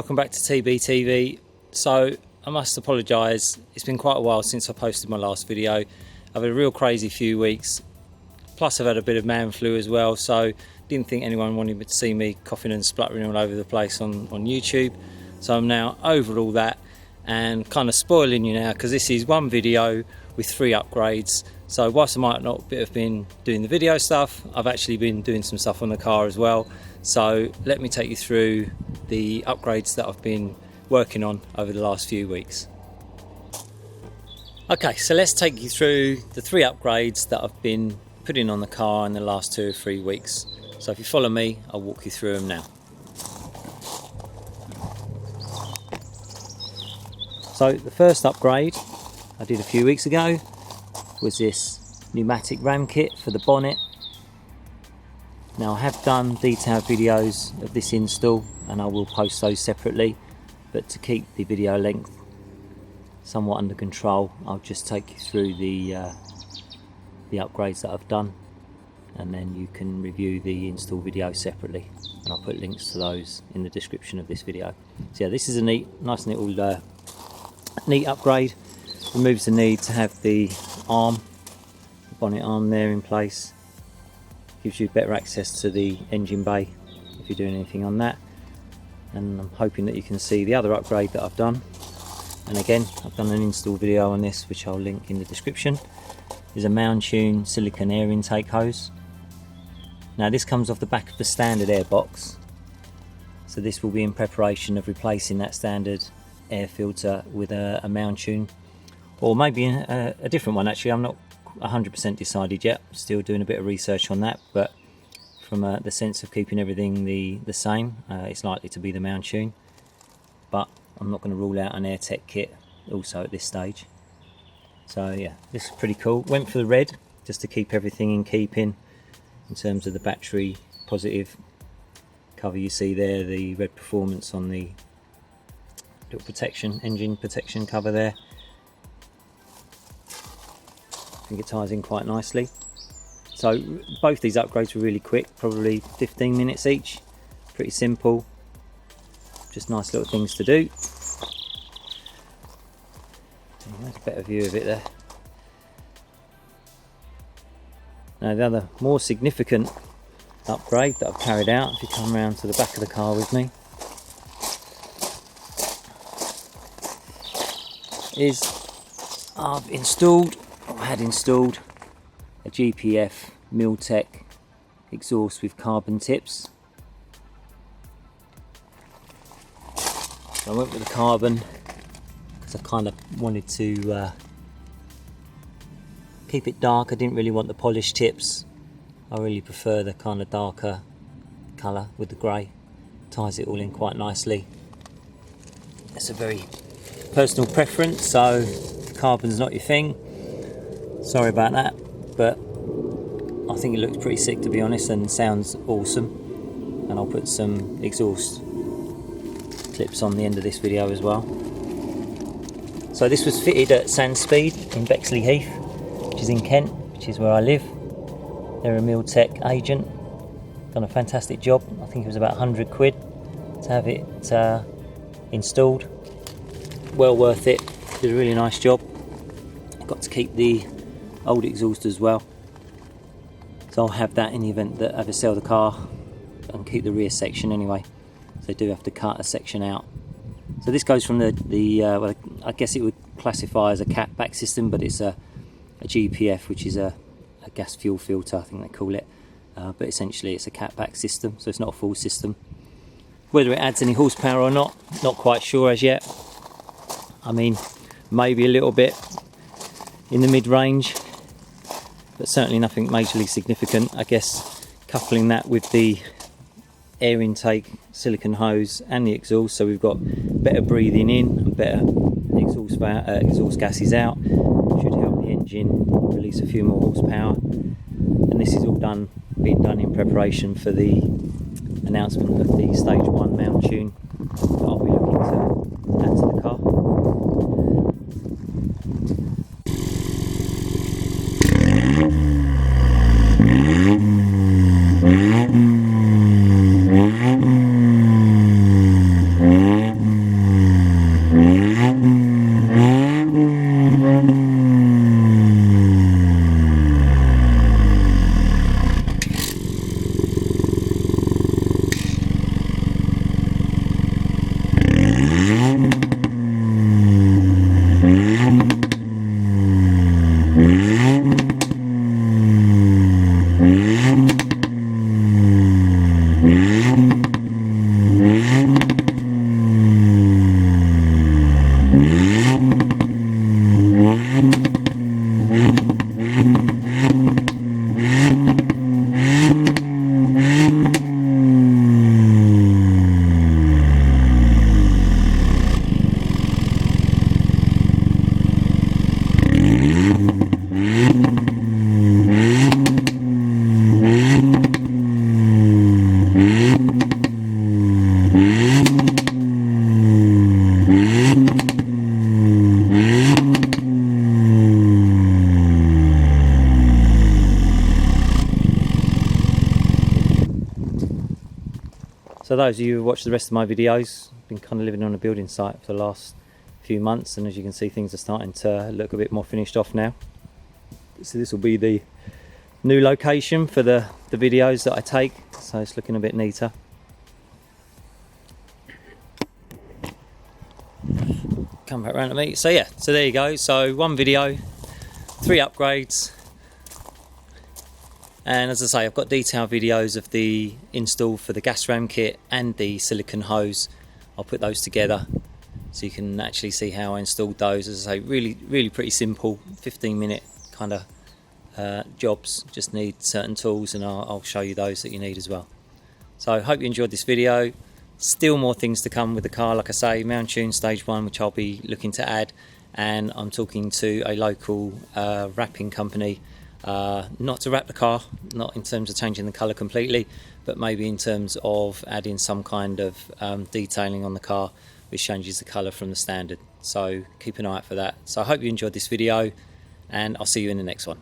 welcome back to TBTV. So I must apologise, it's been quite a while since I posted my last video. I've had a real crazy few weeks, plus I've had a bit of man flu as well, so didn't think anyone wanted to see me coughing and spluttering all over the place on YouTube. So I'm now over all that and kind of spoiling you now, because this is one video with 3 upgrades. So whilst I might not have been doing the video stuff, I've actually been doing some stuff on the car as well. So let me take you through the upgrades that I've been working on over the last few weeks. Okay, so let's take you through the 3 upgrades that I've been putting on the car in the last 2 or 3 weeks. So if you follow me, I'll walk you through them now. So the first upgrade I did a few weeks ago was this pneumatic ram kit for the bonnet. Now I have done detailed videos of this install and I will post those separately, but to keep the video length somewhat under control, I'll just take you through the upgrades that I've done, and then you can review the install video separately, and I'll put links to those in the description of this video. So yeah, this is a nice little neat upgrade. Removes the need to have the bonnet arm there in place. Gives you better access to the engine bay if you're doing anything on that. And I'm hoping that you can see the other upgrade that I've done. And again, I've done an install video on this, which I'll link in the description. Is a Mountune silicone air intake hose. Now this comes off the back of the standard air box. So this will be in preparation of replacing that standard air filter with a Mountune, or maybe a different one. Actually, I'm not 100% decided yet, still doing a bit of research on that, but from the sense of keeping everything the same, it's likely to be the Mountune, but I'm not going to rule out an AirTech kit also at this stage. So yeah, this is pretty cool. Went for the red just to keep everything in keeping in terms of the battery positive cover. You see there the red performance on the little protection, engine protection cover there. I think it ties in quite nicely. So both these upgrades were really quick, probably 15 minutes each. Pretty simple, just nice little things to do. There's a better view of it there. Now the other more significant upgrade that I've carried out, if you come around to the back of the car with me, is I had installed a GPF Miltech exhaust with carbon tips. So I went with the carbon because I kind of wanted to keep it dark. I didn't really want the polished tips. I really prefer the kind of darker colour with the grey. Ties it all in quite nicely. It's a very personal preference, so if carbon's not your thing, sorry about that, but I think it looks pretty sick, to be honest, and sounds awesome. And I'll put some exhaust clips on the end of this video as well. So this was fitted at Sandspeed in Bexley Heath, which is in Kent, which is where I live. They're a Miltech agent, done a fantastic job. I think it was about 100 quid to have it installed. Well worth it, did a really nice job. Got to keep the old exhaust as well, so I'll have that in the event that I ever sell the car, and keep the rear section anyway, so I do have to cut a section out. So this goes from the well, I guess it would classify as a cat back system, but it's a GPF, which is a gas fuel filter, I think they call it, but essentially it's a cat back system, so it's not a full system. Whether it adds any horsepower or not quite sure as yet. I mean, maybe a little bit in the mid-range, but certainly nothing majorly significant. I guess coupling that with the air intake silicone hose and the exhaust, so we've got better breathing in and better exhaust gases out, should help the engine release a few more horsepower. And this is all being done in preparation for the announcement of the stage 1 Mountune that I'll be looking to add to the car. So those of you who watch the rest of my videos, I've been kind of living on a building site for the last few months, and as you can see, things are starting to look a bit more finished off now. So this will be the new location for the videos that I take, so it's looking a bit neater. Come back around to me. So yeah, so there you go. So one video, 3 upgrades, and as I say, I've got detailed videos of the install for the gas ram kit and the silicone hose. I'll put those together so you can actually see how I installed those. As I say, really pretty simple, 15-minute kind of jobs. Just need certain tools, and I'll show you those that you need as well. So I hope you enjoyed this video. Still more things to come with the car, like I say, mount tune stage 1, which I'll be looking to add, and I'm talking to a local wrapping company, not to wrap the car, not in terms of changing the colour completely, but maybe in terms of adding some kind of detailing on the car which changes the colour from the standard. So keep an eye out for that. So I hope you enjoyed this video, and I'll see you in the next one.